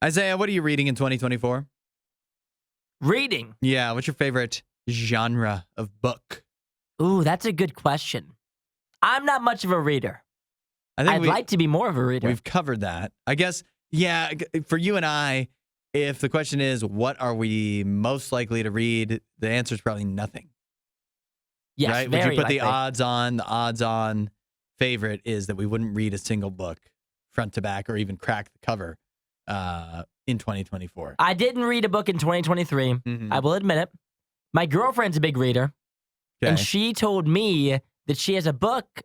Isaiah, what are you reading in 2024? Reading. Yeah, what's your favorite genre of book? Ooh, that's a good question. I'm not much of a reader. I'd like to be more of a reader. We've covered that. I guess, yeah, for you and I, if the question is, what are we most likely to read, the answer is probably nothing. Yes, right? very Would you put likely. the odds on favorite is that we wouldn't read a single book front to back or even crack the cover in 2024. I didn't read a book in 2023. Mhm. I will admit it. My girlfriend's a big reader, and she told me that she has a book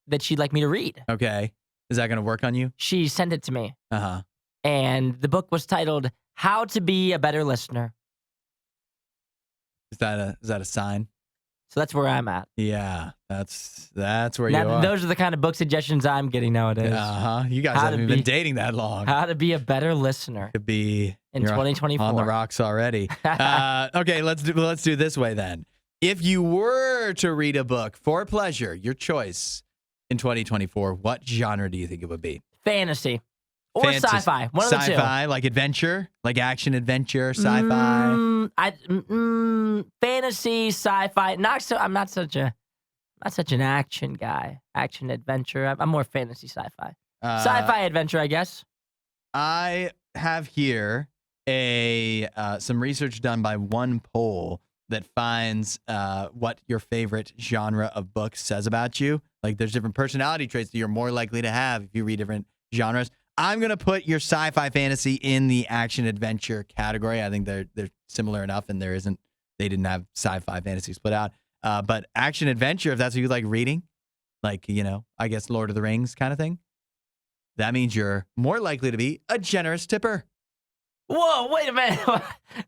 that she'd like me to read. Okay. Is that going to work on you? She sent it to me. Uh-huh. And the book was titled How to Be a Better Listener. Is that a sign? So that's where I'm at. Yeah, that's where Now, you are. those are the kind of book suggestions I'm getting nowadays. Uh-huh. You guys haven't been dating that long. How to be a better listener. Could be in 2024. On the rocks already. Okay, let's do this way then. If you were to read a book for pleasure, your choice in 2024, what genre do you think it would be? Fantasy. Or sci-fi. One of the two. Sci-fi, like adventure, like action adventure, sci-fi. Fantasy, sci-fi. I'm not such an action guy. Action adventure. I'm more fantasy, sci-fi. Sci-fi adventure, I guess. I have here some research done by one poll that finds what your favorite genre of books says about you. Like there's different personality traits that you're more likely to have if you read different genres. I'm going to put your sci-fi fantasy in the action adventure category. I think they're similar enough, and they didn't have sci-fi fantasy split out. But action adventure, if that's what you like reading, like, I guess Lord of the Rings kind of thing, that means you're more likely to be a generous tipper. Whoa, wait a minute.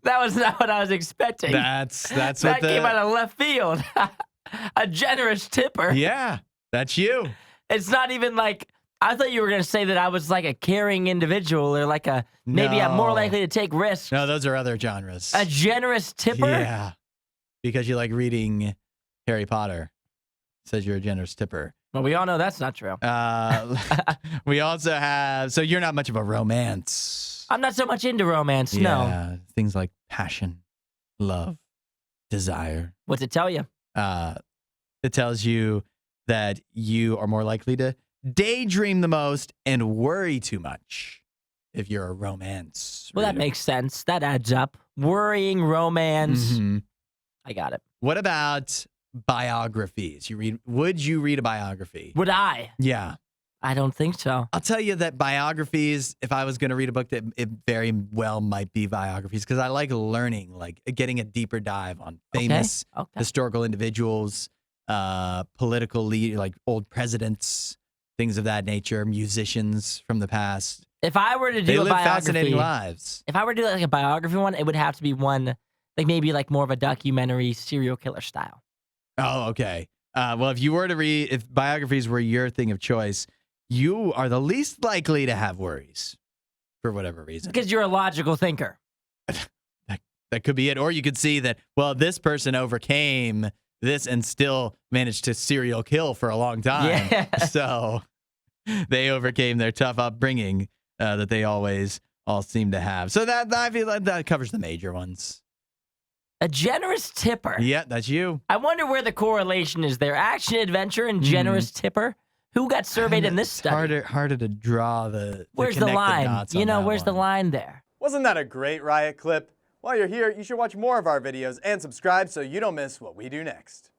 That was not what I was expecting. That came out of left field. A generous tipper. Yeah, that's you. It's not even like, I thought you were going to say that I was like a caring individual or like maybe I'm more likely to take risks. No, those are other genres. A generous tipper? Yeah, because you like reading Harry Potter. It says you're a generous tipper. Well, we all know that's not true. We also have, so you're not much of a romance. I'm not so much into romance, no. Yeah, things like passion, love, desire. What's it tell you? It tells you that you are more likely to daydream the most and worry too much if you're a romance Well, reader. that makes sense. That adds up. Worrying, romance. Mm-hmm. I got it. What about biographies? Would you read a biography? Would I? Yeah. I don't think so. I'll tell you that biographies, if I was going to read a book, that it very well might be biographies because I like learning, like getting a deeper dive on famous historical individuals, political leaders, like old presidents, things of that nature, musicians from the past. If I were to do they a live biography, fascinating lives. If I were to do like a biography one, it would have to be one, like maybe like more of a documentary serial killer style. Oh, okay. Well, if biographies were your thing of choice, you are the least likely to have worries for whatever reason. Because you're a logical thinker. That could be it. Or you could see that, well, this person overcame this and still managed to serial kill for a long time. Yeah. So they overcame their tough upbringing that they always all seem to have. So that I feel like that covers the major ones. A generous tipper. Yeah, that's you. I wonder where the correlation is there. Action adventure and generous tipper. Who got surveyed in this study? Harder to draw the Where's the line? Where's the line there? Wasn't that a great Riot clip? While you're here, you should watch more of our videos and subscribe so you don't miss what we do next.